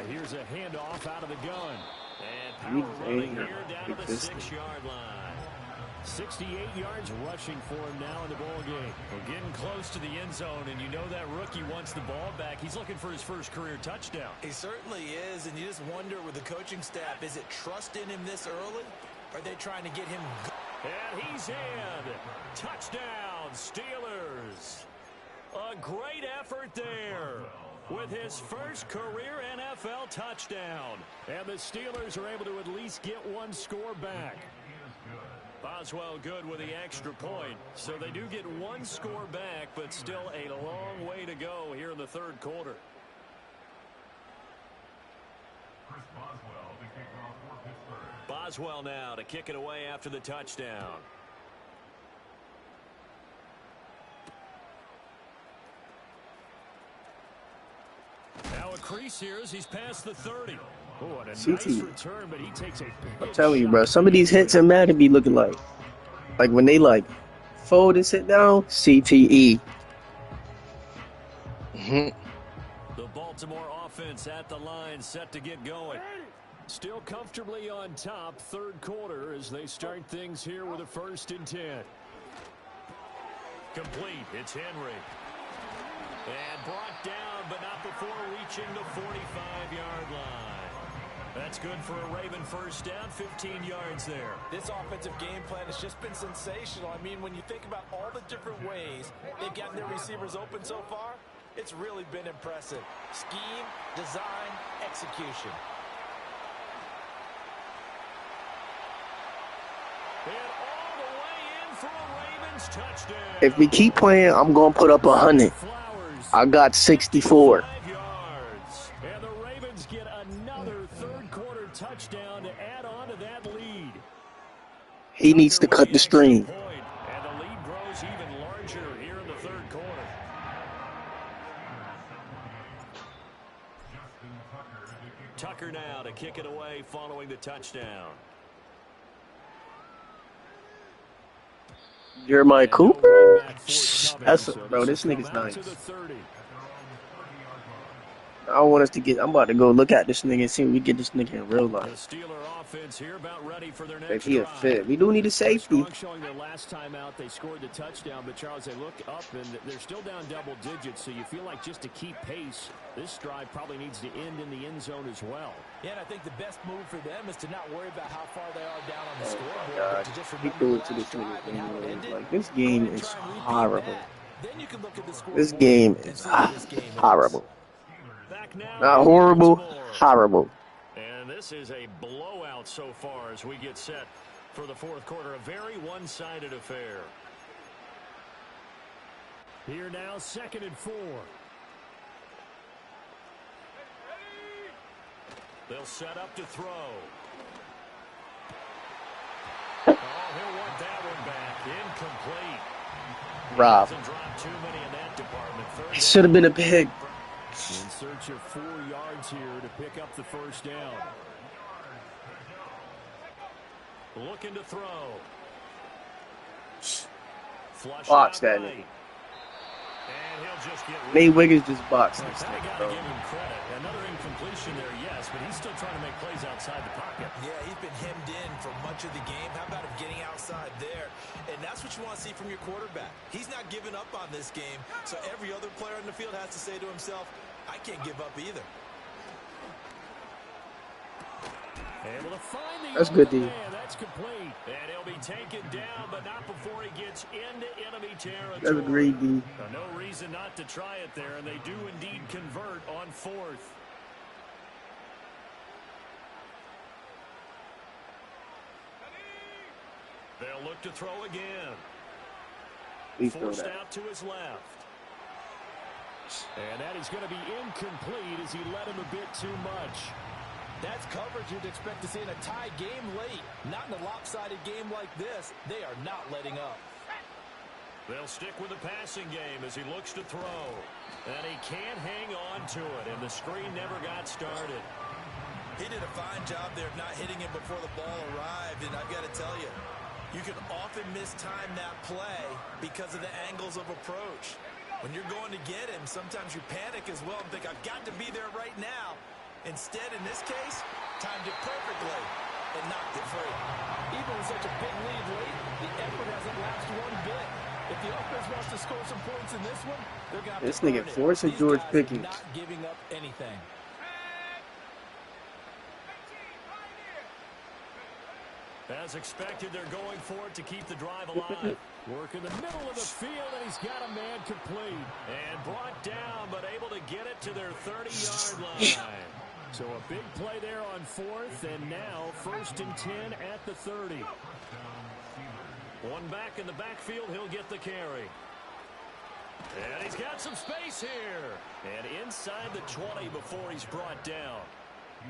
Here's a handoff out of the gun. And power running here down to the 6-yard line. 68 yards rushing for him now in the ball game. We're getting close to the end zone, and you know that rookie wants the ball back. He's looking for his first career touchdown. He certainly is, and you just wonder with the coaching staff, is it trust in him this early? Or are they trying to get him? And he's in. Touchdown, Steelers. A great effort there with his first career NFL touchdown. And the Steelers are able to at least get one score back. Boswell good with the extra point. So they do get one score back, but still a long way to go here in the third quarter. Boswell now to kick it away after the touchdown. Now crease here as he's past the 30. Oh, and a CTE. nice return, but he takes a I'm telling you, bro. Some of these hits in Madden be looking like when they fold and sit down. CTE. The Baltimore offense at the line, set to get going. Still comfortably on top, third quarter as they start things here with a 1st and 10. Complete. It's Henry. And brought down, but not before reaching the 45-yard line. That's good for a Raven first down, 15 yards there. This offensive game plan has just been sensational. I mean, when you think about all the different ways they've gotten their receivers open so far, it's really been impressive. Scheme, design, execution. And all the way in for a Ravens touchdown. If we keep playing, I'm gonna put up 100. I got 64. 5 yards. And the Ravens get another third quarter touchdown to add on to that lead. He needs to cut the string. And the lead grows even larger here in the third quarter. Tucker now to kick it away following the touchdown. Jeremiah Cooper? Bro, this nigga's nice. I don't want us to get. I'm about to go look at this nigga and see if we get this nigga in real life. The Steeler offense here about ready for their next If he a fit, we do need a safety. Showing their last time out, they scored the touchdown, but Charles, they look up and they're still down double digits. So you feel like just to keep pace, this drive probably needs to end in the end zone as well. Yeah, and I think the best move for them is to not worry about how far they are down on the Oh scoreboard. my God, To just he threw it to this nigga. Like this game is horrible. Then you can look at the scoreboard. This game is horrible. Back now, Not horrible, horrible. And this is a blowout so far as we get set for the fourth quarter. A very one-sided affair. Here now, 2nd and 4. They'll set up to throw. Oh, he'll want that one back. Incomplete. Rob. Doesn't drop too many in that department. It should have been a pig. In search of 4 yards here to pick up the first down. Looking to throw. Box that nigga. And he'll just get Nate Wiggins just boxed this I nigga, gotta bro. give him credit. Another incompletion there, yes, but he's still trying to make plays outside the pocket. Yeah, he's been hemmed in for much of the game. How about him getting outside there? And that's what you want to see from your quarterback. He's not giving up on this game, so every other player on the field has to say to himself, I can't give up either. Able to find the That's good, D. man. That's complete. And he'll be taken down, but not before he gets into enemy territory. That's a great D. No reason not to try it there, and they do indeed convert on 4th. They'll look to throw again. Forced out to his left. And that is going to be incomplete as he led him a bit too much. That's coverage you'd expect to see in a tie game late. Not in a lopsided game like this. They are not letting up. They'll stick with the passing game as he looks to throw. And he can't hang on to it, and the screen never got started. He did a fine job there of not hitting him before the ball arrived, and I've got to tell you, you can often mistime that play because of the angles of approach. When you're going to get him, sometimes you panic as well and think, I've got to be there right now. Instead, in this case, timed it perfectly and knocked it free. Even with such a big lead late, the effort hasn't lapsed one bit. If the offense wants to score some points in this one, they're going to have This to nigga earn it. forcing These George guys are Pickens. not giving up anything. As expected, they're going for it to keep the drive alive. Work in the middle of the field, and he's got a man complete. And brought down, but able to get it to their 30-yard line. So a big play there on 4th, and now 1st and 10 at the 30. One back in the backfield, he'll get the carry. And he's got some space here. And inside the 20 before he's brought down.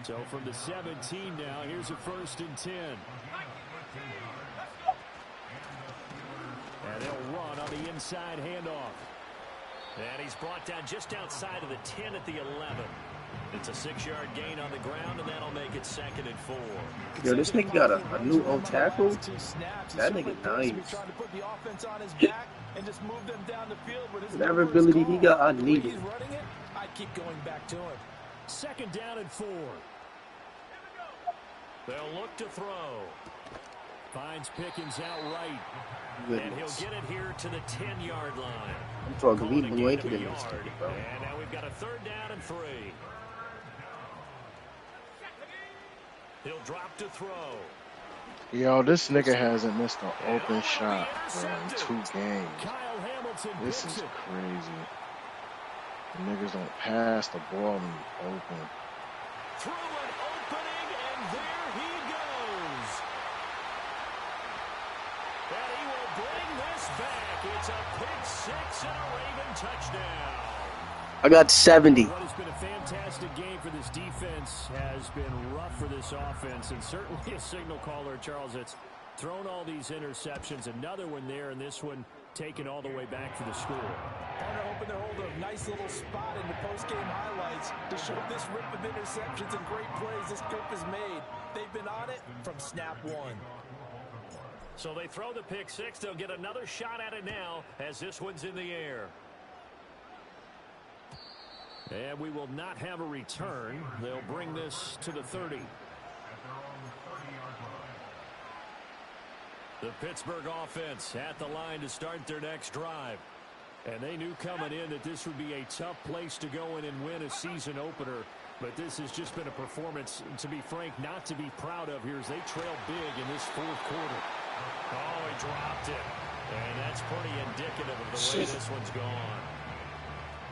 So from the 17 now, here's a 1st and 10. And they'll run on the inside handoff. And he's brought down just outside of the 10 at the 11. It's a 6-yard gain on the ground, and that'll make it 2nd and 4. Yo, this nigga got a new old tackle. That nigga nice. Whatever ability he got, I need it. I keep going back to him. 2nd down and 4. They'll look to throw. Finds Pickens outright. And he'll get it here to the 10-yard line. I'm talking me blanket in this thing, bro. And now we've got a 3rd down and 3. He'll drop to throw. Yo, this nigga hasn't missed an open shot in 2 games. This is crazy. The niggas don't pass the ball and open. Through an opening, and there he goes. And he will bring this back. It's a pick 6 and a Raven touchdown. I got 70. What has been a fantastic game for this defense has been rough for this offense, and certainly a signal caller, Charles, that's thrown all these interceptions. Another one there, and this one taken all the way back for the score. Partner hoping to hold a nice little spot in the post-game highlights to show this rip of interceptions and great plays this group has made. They've been on it from snap 1. So they throw the pick 6. They'll get another shot at it now as this one's in the air. And we will not have a return. They'll bring this to the 30. The Pittsburgh offense at the line to start their next drive. And they knew coming in that this would be a tough place to go in and win a season opener. But this has just been a performance, to be frank, not to be proud of here as they trail big in this 4th quarter. Oh, he dropped it. And that's pretty indicative of the way this one's gone.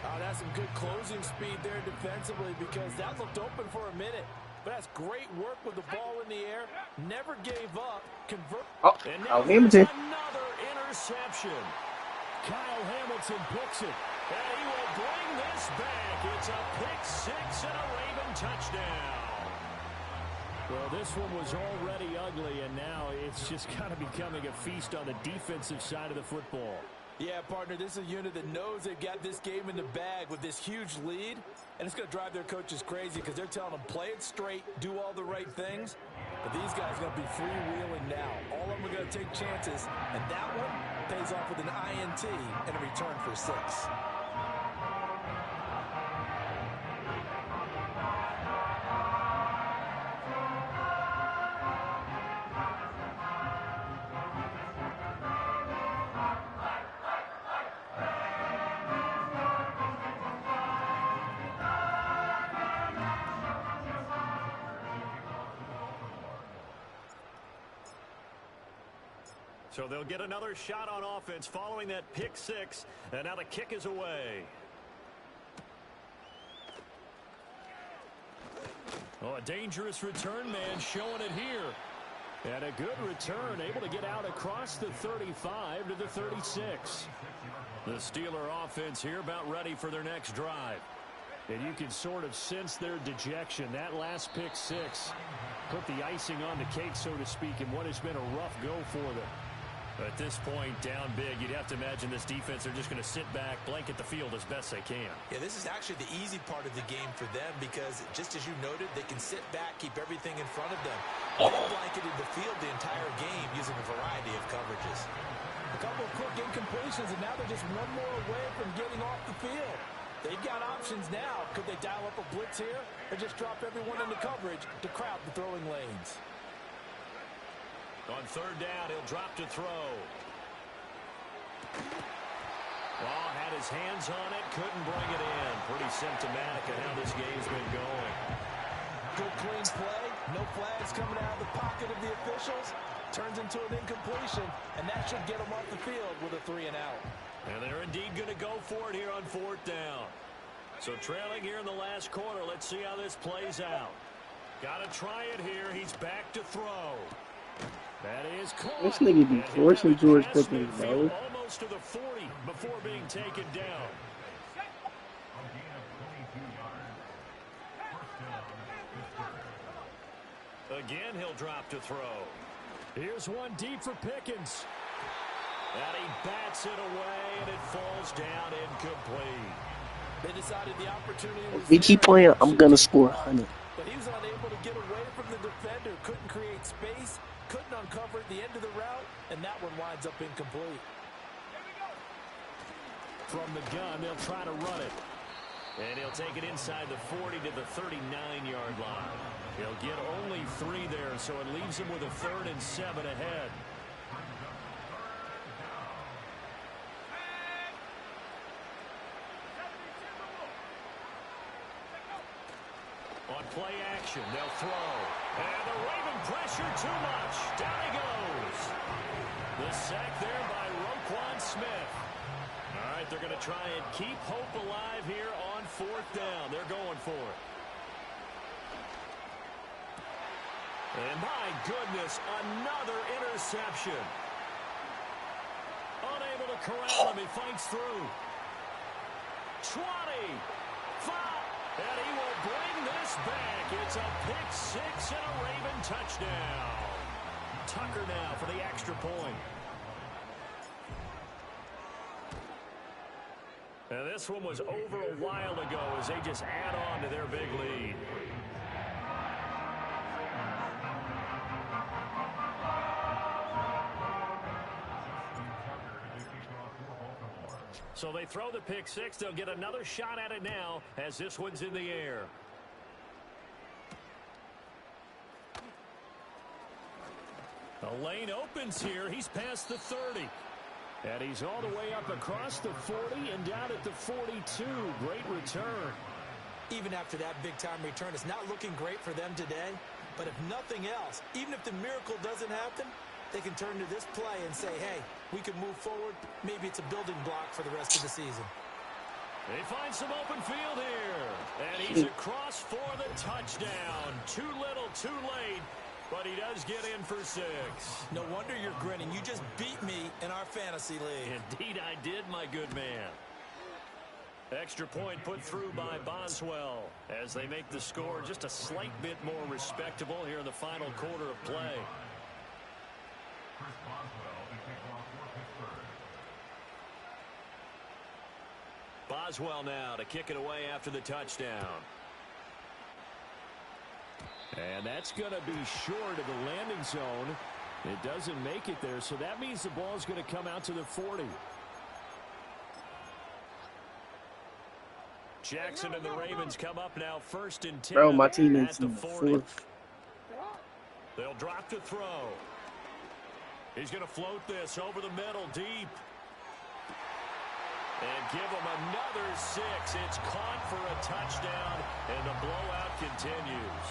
Oh, that's some good closing speed there defensively because that looked open for a minute. But that's great work with the ball in the air. Never gave up. And Hamilton. Another interception. Kyle Hamilton picks it. And he will bring this back. It's a pick 6 and a Raven touchdown. Well, this one was already ugly, and now it's just kind of becoming a feast on the defensive side of the football. Yeah, partner, this is a unit that knows they've got this game in the bag with this huge lead, and it's going to drive their coaches crazy because they're telling them play it straight, do all the right things. But these guys are going to be freewheeling now. All of them are going to take chances, and that one pays off with an INT and a return for 6. So they'll get another shot on offense following that pick 6, and now the kick is away. Oh, a dangerous return man showing it here. And a good return, able to get out across the 35 to the 36. The Steeler offense here about ready for their next drive. And you can sort of sense their dejection. That last pick 6 put the icing on the cake, so to speak, in what has been a rough go for them. At this point, down big, you'd have to imagine this defense are just going to sit back, blanket the field as best they can. Yeah, this is actually the easy part of the game for them because, just as you noted, they can sit back, keep everything in front of them. They blanketed the field the entire game using a variety of coverages. A couple of quick incompletions, and now they're just one more away from getting off the field. They've got options now. Could they dial up a blitz here or just drop everyone into coverage to crowd the throwing lanes? On 3rd down, he'll drop to throw. Well, had his hands on it, couldn't bring it in. Pretty symptomatic of how this game's been going. Good clean play. No flags coming out of the pocket of the officials. Turns into an incompletion, and that should get them off the field with a 3 and out. And they're indeed going to go for it here on 4th down. So trailing here in the last quarter, let's see how this plays out. Got to try it here. He's back to throw. That is caught. This nigga be forcing George Pickens, bro. Almost to the 40 before being taken down. Again, he'll drop to throw. Here's one deep for Pickens. And he bats it away, and it falls down incomplete. They decided the opportunity was If we keep playing, I'm going to score 100. But he was unable to get away from the defender, couldn't create space, couldn't uncover at the end of the route, and that one winds up incomplete. From the gun, they'll try to run it. And he'll take it inside the 40 to the 39-yard line. He'll get only 3 there, so it leaves him with a 3rd and 7 ahead. On play action, they'll throw. And the Raven pressure too much. Down he goes. The sack there by Roquan Smith. All right, they're going to try and keep hope alive here on 4th down. They're going for it. And my goodness, another interception. Unable to corral him. He fights through. 20. 5. And he will bring this back. It's a pick 6 and a Raven touchdown. Tucker now for the extra point. And this one was over a while ago as they just add on to their big lead. So they throw the pick 6. They'll get another shot at it now as this one's in the air. The lane opens here. He's past the 30. And he's all the way up across the 40 and down at the 42. Great return. Even after that big-time return, it's not looking great for them today. But if nothing else, even if the miracle doesn't happen, they can turn to this play and say, hey, we can move forward. Maybe it's a building block for the rest of the season. They find some open field here. And he's across for the touchdown. Too little, too late. But he does get in for 6. No wonder you're grinning. You just beat me in our fantasy league. Indeed I did, my good man. Extra point put through by Boswell as they make the score just a slight bit more respectable here in the final quarter of play. Boswell now to kick it away after the touchdown. And that's going to be short of the landing zone. It doesn't make it there, so that means the ball's going to come out to the 40. Jackson and the Ravens come up now 1st and 10. Bro, my teammate's in the 4th. They'll drop to throw. He's going to float this over the middle deep. And give him another 6. It's caught for a touchdown, and the blowout continues.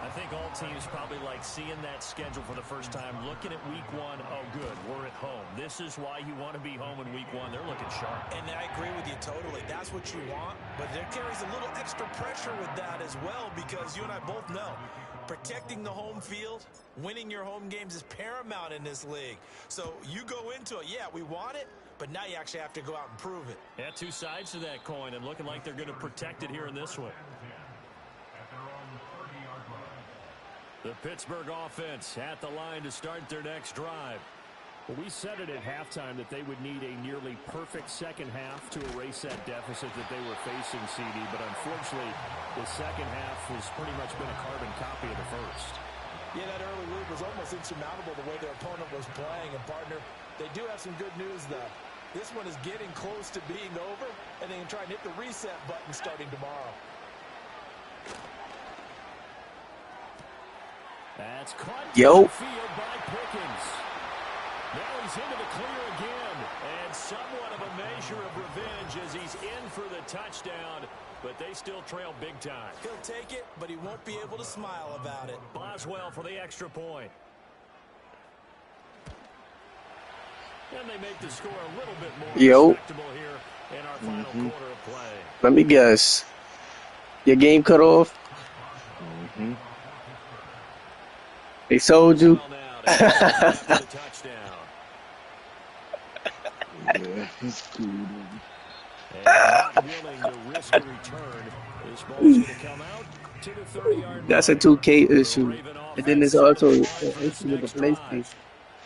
I think all teams probably like seeing that schedule for the first time, looking at week 1. Oh, good, we're at home. This is why you want to be home in week 1. They're looking sharp. And I agree with you totally. That's what you want. But there carries a little extra pressure with that as well, because you and I both know protecting the home field, winning your home games is paramount in this league. So you go into it, yeah, we want it, but now you actually have to go out and prove it. Yeah, 2 sides to that coin, and looking like they're going to protect it here in this one. The Pittsburgh offense at the line to start their next drive. Well, we said it at halftime that they would need a nearly perfect second half to erase that deficit that they were facing, CD. But unfortunately, the second half has pretty much been a carbon copy of the first. Yeah, that early lead was almost insurmountable the way their opponent was playing. And, partner, they do have some good news, though. This one is getting close to being over, and they can try and hit the reset button starting tomorrow. That's caught Yo. field by Pickens. Now he's into the clear again, and somewhat of a measure of revenge as he's in for the touchdown, but they still trail big time. He'll take it, but he won't be able to smile about it. Boswell for the extra point. And they make the score a little bit more respectable here in our final quarter of play. Let me guess. Your game cut off? They sold you? That's a 2K issue. And then there's also an issue with the PlayStation.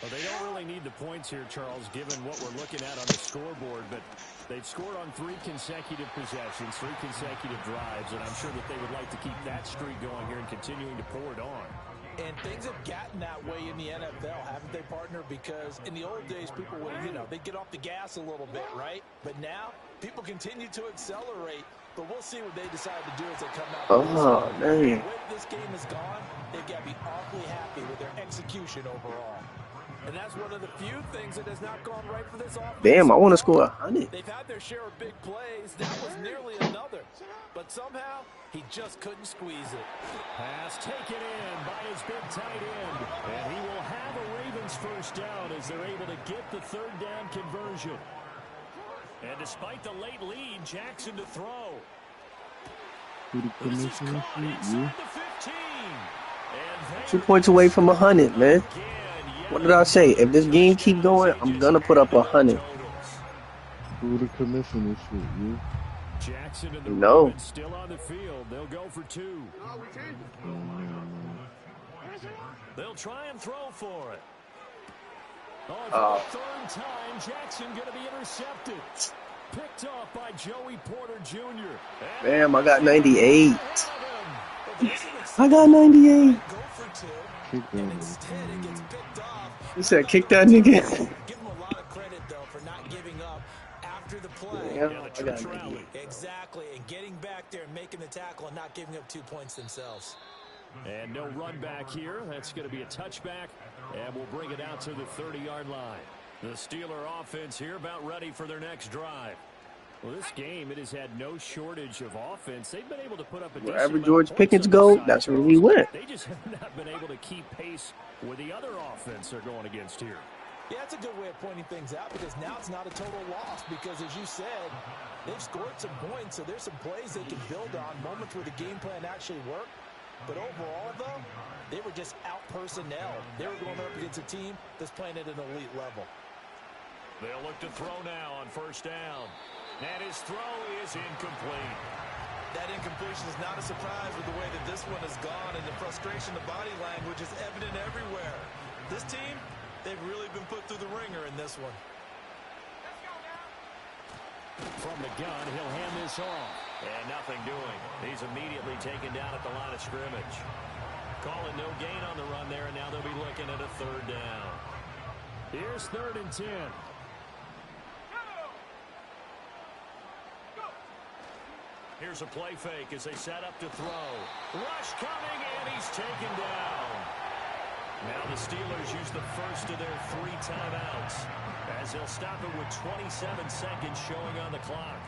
Well, they don't really they need the points here, Charles, given what we're looking at on the scoreboard. But they've scored on 3 consecutive possessions, 3 consecutive drives, and I'm sure that they would like to keep that streak going here and continuing to pour it on. And things have gotten that way in the NFL, haven't they, partner? Because in the old days, people would, they'd get off the gas a little bit, right? But now, people continue to accelerate. But we'll see what they decide to do as they come out. Oh, man. The way this game is gone, they've got to be awfully happy with their execution overall. And that's one of the few things that has not gone right for this offense. Damn, I want to score 100. They've had their share of big plays. That was nearly another. But somehow, he just couldn't squeeze it. Pass taken in by his big tight end. And he will have a Ravens first down as they're able to get the 3rd down conversion. And despite the late lead, Jackson to throw. This is caught inside the 15. 2 points away from 100, man. What did I say? If this game keep going, I'm gonna put up 100. Who the commission shit, you? Jackson and the No. Ravens still on the field. They'll go for 2. They'll try and throw for it. Oh, for the 3rd time, Jackson going to be intercepted. Picked off by Joey Porter Jr. Damn, I got 98. I got 98. And instead it gets picked off. You said kick that nigga. Give him a lot of credit, though, for not giving up after the play. Yeah, I got 98. Exactly, and getting back there and making the tackle and not giving up 2 points themselves. And no run back here. That's going to be a touchback, and we'll bring it out to the 30-yard line. The Steeler offense here about ready for their next drive. Well, this game, it has had no shortage of offense. They've been able to put up a Wherever George Pickens go, that's where we went. They just have not been able to keep pace with the other offense they're going against here. Yeah, that's a good way of pointing things out because now it's not a total loss because, as you said, they've scored some points, so there's some plays they can build on, moments where the game plan actually worked. But overall, though, they were just out-personnel. They were going up against a team that's playing at an elite level. They'll look to throw now on 1st down. And his throw is incomplete. That incompletion is not a surprise with the way that this one has gone, and the frustration, the body language is evident everywhere. This team, they've really been put through the ringer in this one. From the gun, he'll hand this off. And nothing doing. He's immediately taken down at the line of scrimmage. Calling no gain on the run there, and now they'll be looking at a 3rd down. Here's 3rd and 10. Here's a play fake as they set up to throw. Rush coming, and he's taken down. Now the Steelers use the first of their 3 timeouts as they'll stop it with 27 seconds showing on the clock.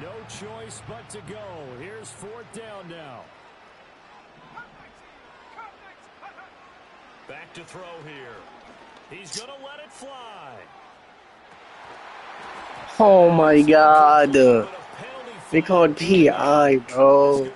No choice but to go. Here's 4th down now. Back to throw here. He's going to let it fly. Oh my God. They called PI, bro.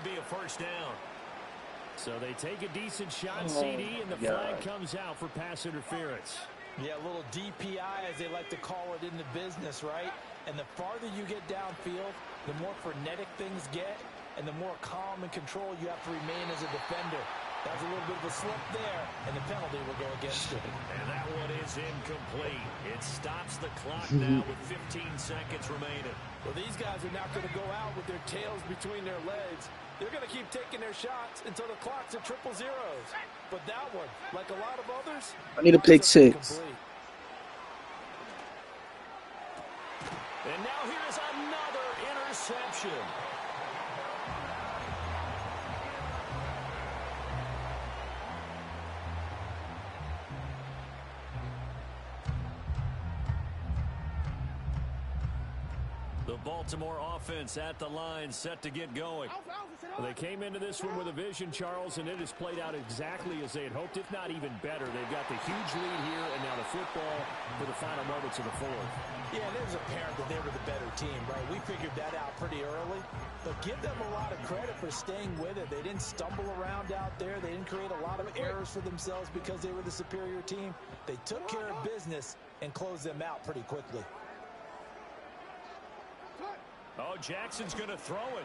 So they take a decent shot, CD, and the flag comes out for pass interference. Yeah, a little DPI, as they like to call it in the business, right? And the farther you get downfield, the more frenetic things get, and the more calm and control you have to remain as a defender. That was a little bit of a slip there, and the penalty will go against it. And that one is incomplete. It stops the clock now with 15 seconds remaining. Well, these guys are not going to go out with their tails between their legs. They're going to keep taking their shots until the clock's at 000. But that one, like a lot of others, I need a pick 6. And now here's another interception. The Baltimore offense at the line, set to get going. Well, they came into this one with a vision, Charles, and it has played out exactly as they had hoped, if not even better. They've got the huge lead here, and now the football for the final moments of the 4th. Yeah, and it was apparent that they were the better team, right? We figured that out pretty early. But give them a lot of credit for staying with it. They didn't stumble around out there. They didn't create a lot of errors for themselves because they were the superior team. They took care of business and closed them out pretty quickly. Oh, Jackson's going to throw it.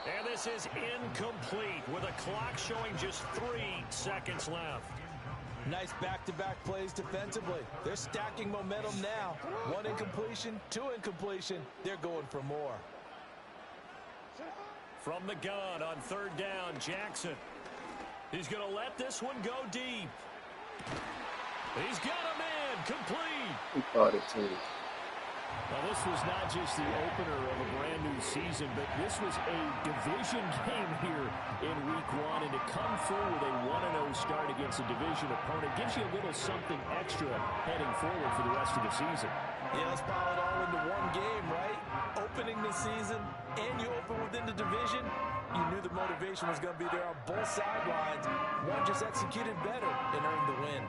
And this is incomplete with a clock showing just 3 seconds left. Nice back-to-back plays defensively. They're stacking momentum now. 1 incompletion, 2 incompletion. They're going for more. From the gun on 3rd down, Jackson. He's going to let this one go deep. He's got a man complete. He caught it too. Now, this was not just the opener of a brand-new season, but this was a division game here in Week 1. And to come through with a 1-0 start against a division opponent gives you a little something extra heading forward for the rest of the season. Yeah, let's pile it all into one game, right? Opening the season, and you open within the division. You knew the motivation was going to be there on both sidelines. One just executed better and earned the win.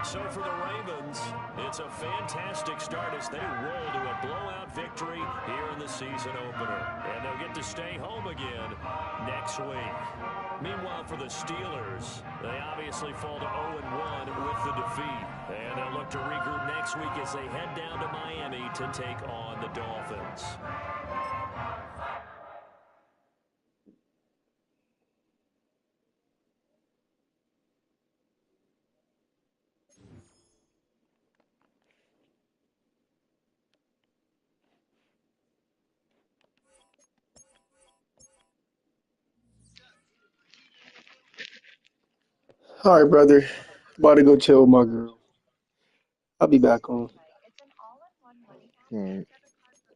So for the Ravens, it's a fantastic start as they roll to a blowout victory here in the season opener. And they'll get to stay home again next week. Meanwhile, for the Steelers, they obviously fall to 0-1 with the defeat. And they'll look to regroup next week as they head down to Miami to take on the Dolphins. All right, brother. About to go chill with my girl. I'll be back on. All right.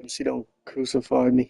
She don't crucify me.